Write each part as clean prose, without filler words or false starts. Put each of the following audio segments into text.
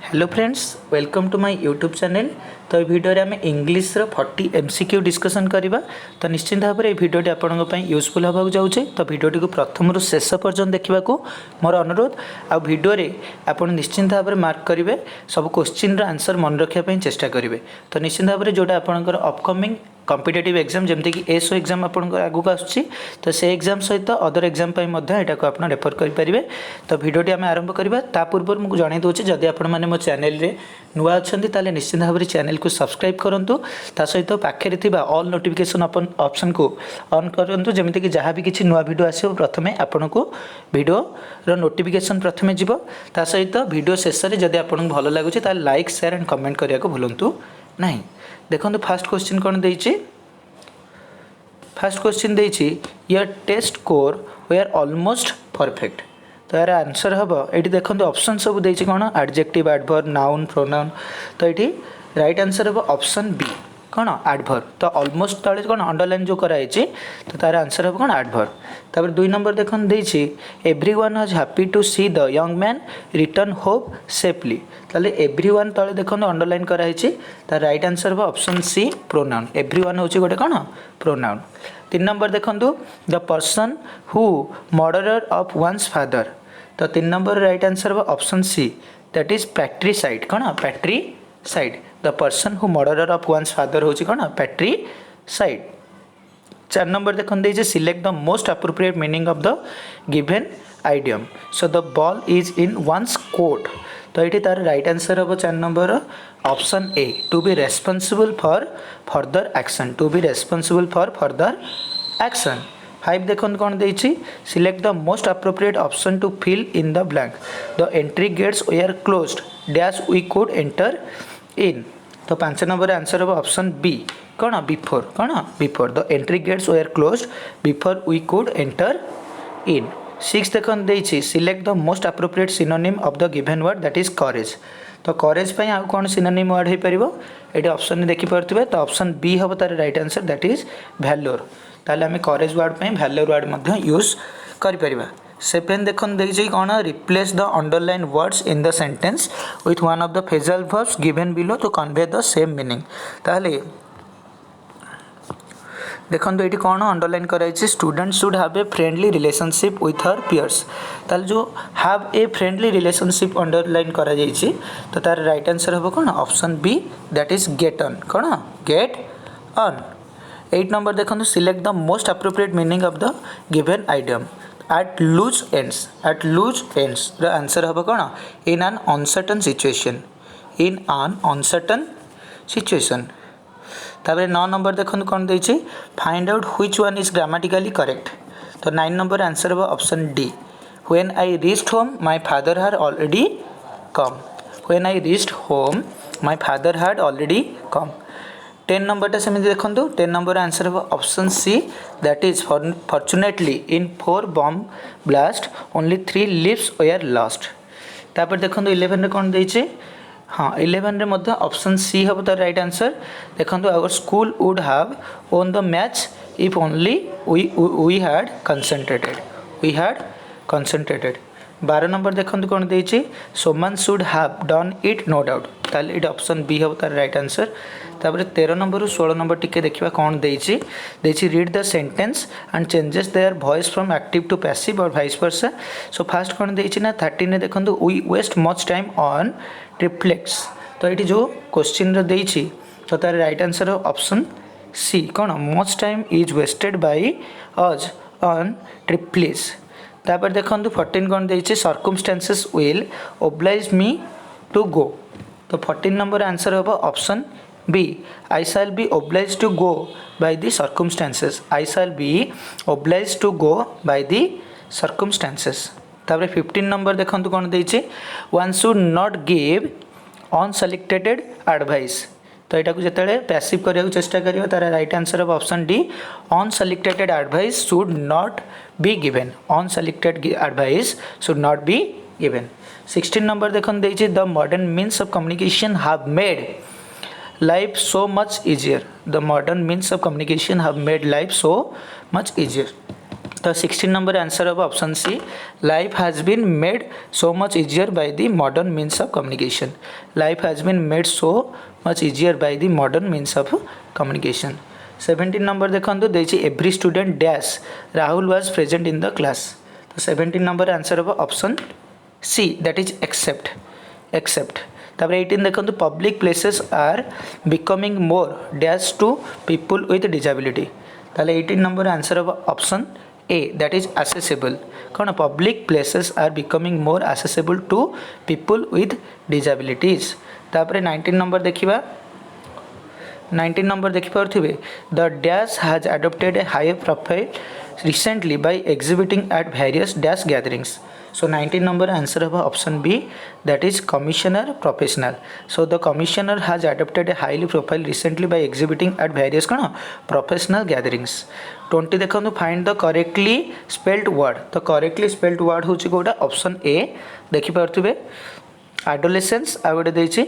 Hello friends, welcome to my YouTube channel. तो ये video रे आमे इंग्लिश रो 40 एमसीक्यू डिस्कशन करबा। तो निश्चित भाव में भिडियोटी आपन यूजफुल होगा जाऊे। तो भिडियोटी को प्रथम रु शेष पर्यंत देखा मोर अनुरोध। आ भिडियो रे आपन निश्चित भाव में मार्क करेंगे, सब क्वेश्चन आंसर मन रखापी चेष्टा करेंगे। तो निश्चित भाव में जोटा आपंकर अपकमिंग कॉम्पिटिटिव एग्जाम जमती एसओ एग्जाम आपन आगक आसूँ, तो से एग्जाम सहित अदर एग्जाम यहाँ को आप रेफर करेंगे। तो भिडियोटी आम आरंभ करवा ता पूर्व मुझे जन दूसरी जदि आपण मैंने मो चैनल रे नुआ अच्छा ताले निश्चित भाव में चैनल को सब्सक्राइब करूँ। ता सहित पाखे ऑल नोटिफिकेशन ऑप्शन को ऑन करूँ, जमीक जहाँ भी किसी नुआ वीडियो आसो प्रथमे आपन को वीडियो नोटिफिकेशन प्रथमे जीव। ता सहित वीडियो शेष में जदि आपको भल लगुच लाइक शेयर एंड कमेंट करने को भूलु नहीं। देखो फास्ट क्वेश्चन कौन देछि। फास्ट क्वेश्चन देछि your test score were almost perfect. तो यार आंसर हम ये देखो ऑप्शन सब देछि कौन एडजेक्टिव एडवर्ब नाउन प्रोनाउन। तो ये राइट आंसर हम ऑप्शन बी कौन एडवर्ब। तो ऑलमोस्ट तले कौन अंडरलाइन जो कराई, तो तार आंसर हम कौन एडवर्ब। तापर 2 नंबर देखन देछि everyone was happy to see the young man return home safely. ताले एवरीवन तले देखन अंडरलाइन कराई, तार राइट आंसर हम ऑप्शन सी प्रोनाउन। एवरीवन होछि गोटे कौन प्रोनाउन। 3 नंबर देखंतु the person who murderer of one's father. तो 3 नंबर राइट आंसर हम option C that is patricide कौन patricide. The person who murderer of one's father होछि कौन पैट्रिसाइड। 4 नंबर देखन दे select the most appropriate meaning of the given idiom. So the ball is in one's court. तो ये तार right answer हम 4 number option A to be responsible for further action. To be responsible for further action. 5 देखो कौन दे select the most appropriate option to fill in the blank. The entry gates were closed dash we could enter in. तो 5 number answer हम option B कौन before before. The entry gates were closed before we could enter in. 6 देखन देछि select the most appropriate synonym of the given word that is courage. तो courage पे आउ कौन synonym word हो पारिबो ये ऑप्शन में देखि पारथिबे। तो ऑप्शन बी हम तार राइट आंसर दैट इज वैल्योर। ताले आमे करेज वर्ड पे वैल्योर वर्ड मध्य यूज करि परिबा। 7 देखन देछि कौन replace the underline words in the sentence with one of the phrasal verbs given below to convey the same meaning. ताले देखो ये कौन अंडरलाइन कराई student should have a friendly relationship with her peers. ताल जो have a friendly relationship underline करा जाइछि, तो तार राइट आंसर हम कौन option B that is get on कौन गेट ऑन। 8 नंबर देखो select the most appropriate meaning of the given idiom. At loose ends. At loose ends the answer हम कौन in an uncertain situation. In an uncertain situation. तापर 9 number देखो कौन देछि find out which one is grammatically correct. तो 9 number answer हम option D when I reached home my father had already come. When I reached home my father had already come. 10 number सेमती देखो 10 number answer हम option C that is fortunately in 4 bomb blast only 3 lives were lost. तापर देखो 11 रे कौन देछि हाँ 11 रे मध्य ऑप्शन सी हम तार राइट आंसर। देखो our school would have won the match if only we had concentrated. We had concentrated. 12 number देखो कौन देछि someone should have done it no doubt. ताले इट ऑप्शन बी हम तार राइट आंसर। तापर 13 नंबर 16 नंबर टिके देखिबा कौन देछि read the sentence and changes their voice from active to passive और वाइस वर्सा। सो फास्ट कौन देछि ना 13 ने देखो we waste much time on triplex. तो ये जो क्वेश्चन रो देछि तो तार राइट आंसर ऑप्शन सी कौन much time is wasted by us on triplex. तापर देखो 14 कौन देछि circumstances will oblige me to go. तो 14 नंबर आंसर हम option B I shall be oblige to go by the circumstances. I shall be oblige to go by the circumstances. तापर 15 number देखो कौन देछि one should not give unsolicited advice. तो यहाँ जिते passive करने चेष्टा करियो तार right answer of option D unsolicited advice should not be given. Unsolicited advice should not be given. 16 number देखन देछि the modern means of communication have made life so much easier. The modern means of communication have made life so much easier. तो 16 number answer हम option C life has been made so much easier by the modern means of communication life has been made so much easier by the modern means of communication 17 number देखो देखिए every student dash Rahul was present in the class तो 17 number answer हम option C that is except except तापर 18 देखो public places are becoming more dash to people with disability ताले 18 number answer हम option A that is accessible कौन public places are becoming more accessible to people with disabilities तापर 19 number देखिबा 19 number देखिपे the dash has adopted a higher profile recently by exhibiting at various dash gatherings so 19 number answer of option B that is commissioner professional so the commissioner has adopted a highly profile recently by exhibiting at various professional gatherings 20 देखो find the correctly spelled word the correctly spelled word हूँ Kota option A देखिपे adolescence आ गोटे देछि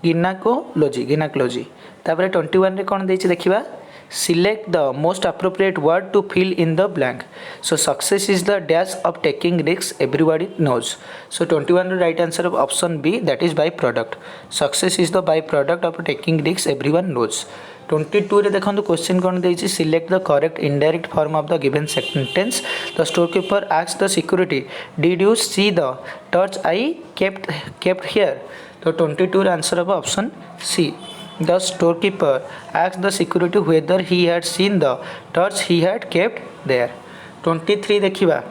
गिनाकोलॉजी तापर 21 रे कौन देछि देखिबा select the most appropriate word to fill in the blank so success is the dash of taking risks everybody knows so 21 right answer of option B that is byproduct success is the byproduct of taking risks everyone knows 22 रे देखो question कौन देछि select the correct indirect form of the given sentence the storekeeper asks the security did you see the torch I kept here तो 22 answer of option C The storekeeper asked the security whether he had seen the torch he had kept there. 23 देखिबा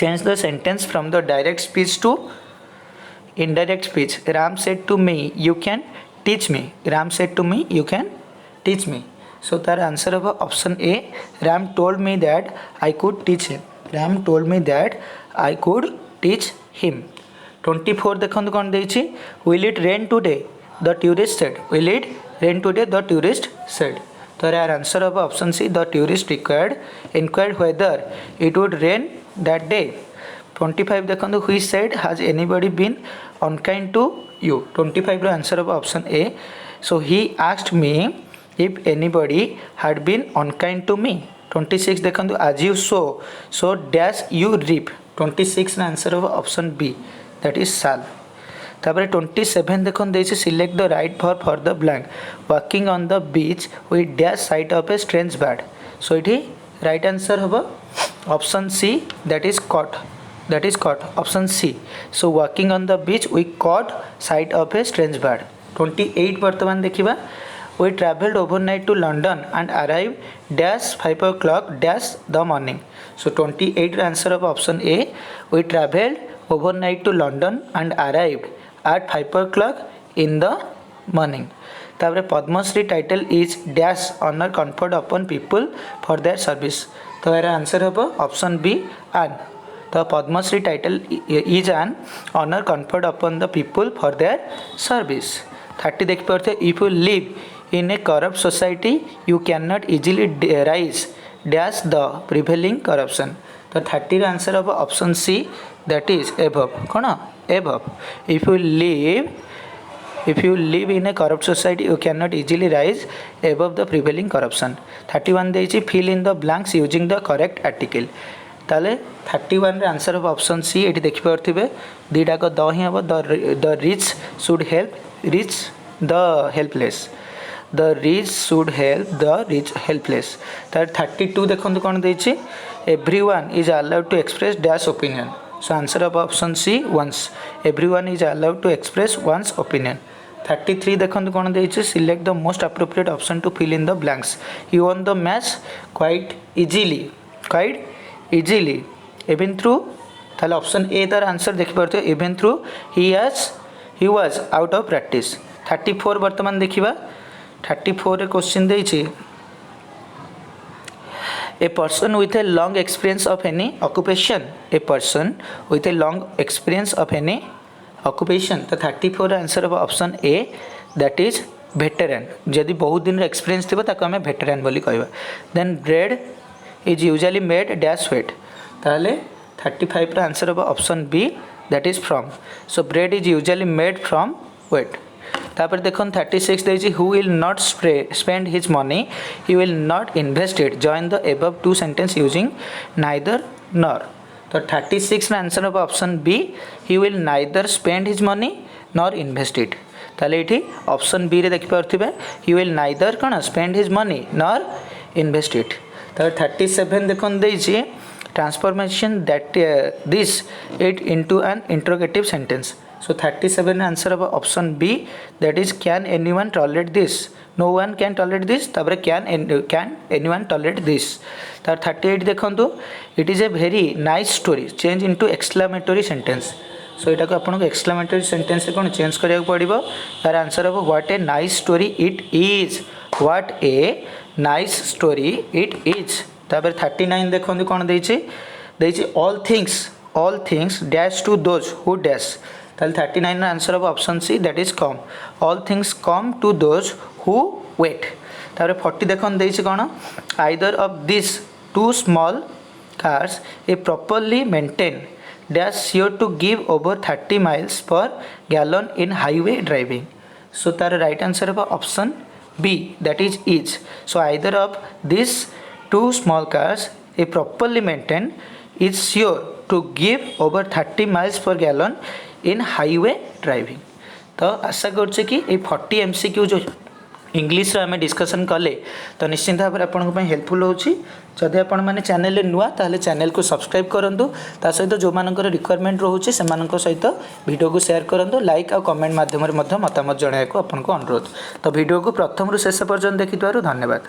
change the sentence from the direct speech to indirect speech. Ram said to me, "You can teach me." Ram said to me, "You can teach me." So तार answer of option A. Ram told me that I could teach him. Ram told me that I could teach him. 24 देखो कौन देछि will it rain today the tourist said will it rain today the tourist said so our answer of option C the tourist inquired whether it would rain that day 25 देखो who said has anybody been unkind to you 25 row answer of option A so he asked me if anybody had been unkind to me 26 देखो as you sow so dash you reap 26 row answer of option B that is shall तापर 27 देखो select the right verb for the blank walking on the beach with dash sight of a strange bird so ये right answer हम option C that is caught option C so walking on the beach we caught sight of a strange bird 28 बर्तमान देखा we travelled overnight to London and arrive dash 5 o'clock dash the morning so 28 answer of option A we ट्रावेल्ड overnight to London and arrived at 5 o'clock in the morning. तापर Padma Shri title is dash honour conferred upon people for their service तो यार answer हम option B an तो Padma Shri title is an honour conferred upon the people for their service 30 देख पाते if you live in a corrupt society you can not easily rise dash the prevailing corruption तो 30 answer हम option C that is above कौन above if you live in a corrupt society you cannot easily rise above the prevailing corruption 31 देछि fill in the blanks using the correct article ताले 31 रे answer of option सी एठी देखि परथिबे दीटा को the he हबो the rich should help rich the helpless the rich should help the rich helpless तार 32 देखंतु कोन देछि everyone is allowed to express dash opinion so answer of option C once everyone is allowed to express one's opinion 33 देखंतु कोन देछि select the most appropriate option to fill in the blanks he won the match quite easily even through ताले option A तार answer देखि परते even through he was out of practice 34 वर्तमान देखिबा 34 रे question देछि a person with a long experience of any occupation तो 34 answer of option A that is veteran जदि बहुत दिन एक्सपीरियंस थी ताको हमें वेटेरान बोली कहबा then bread is usually made dash wheat ताले 35 रा answer of option B that is from so bread is usually made from wheat तापर देखो 36 देछि who will not spend his money he will not invest it join the above two sentence using neither nor. तो 36 answer of option B he will neither spend his money nor invest it. ताले ये option B रे देखि पारथिबे ही will neither कौन spend his money nor invest it. तो 37 देखो देछि transformation that this it into an interrogative sentence. So 37 answer of option B, that is can anyone tolerate this, no one can tolerate this, तापर can anyone tolerate this। तापर 38 देखंतु it is a very nice story change into exclamatory sentence। सो यहाँ को आपको exclamatory sentence कौन change करा पड़ो तार आंसर हम what a nice story it is, what a nice story it is. तापर 39 देखो कौन देछि all things dash to those who dash. ताल 39 answer of option C that is come, all things come to those who wait. तापर 40 देखो देछि कौन either of this two small cars a properly maintain dash sure to give over 30 miles per gallon in highway driving। so तार right answer of option B that is. so either of these two small cars a properly maintained is sure to give over 30 miles per gallon in highway driving। तो आशा करछे कि ए 40 MCQ जो English आम discussion कले तो निश्चिंत भाव में आपंप हेल्पफुल होची। जदि आपण मैंने चैनल नुआ ताहले चैनल को सब्सक्राइब करूँ, ता सहित जो मानकर रिक्वायरमेंट रोचे से सहित वीडियो को शेयर करूँ, लाइक और कमेंट माध्यम मतामत जनाया को आपको अनुरोध। तो वीडियो को प्रथम रु शेष पर्यंत देखि धन्यवाद।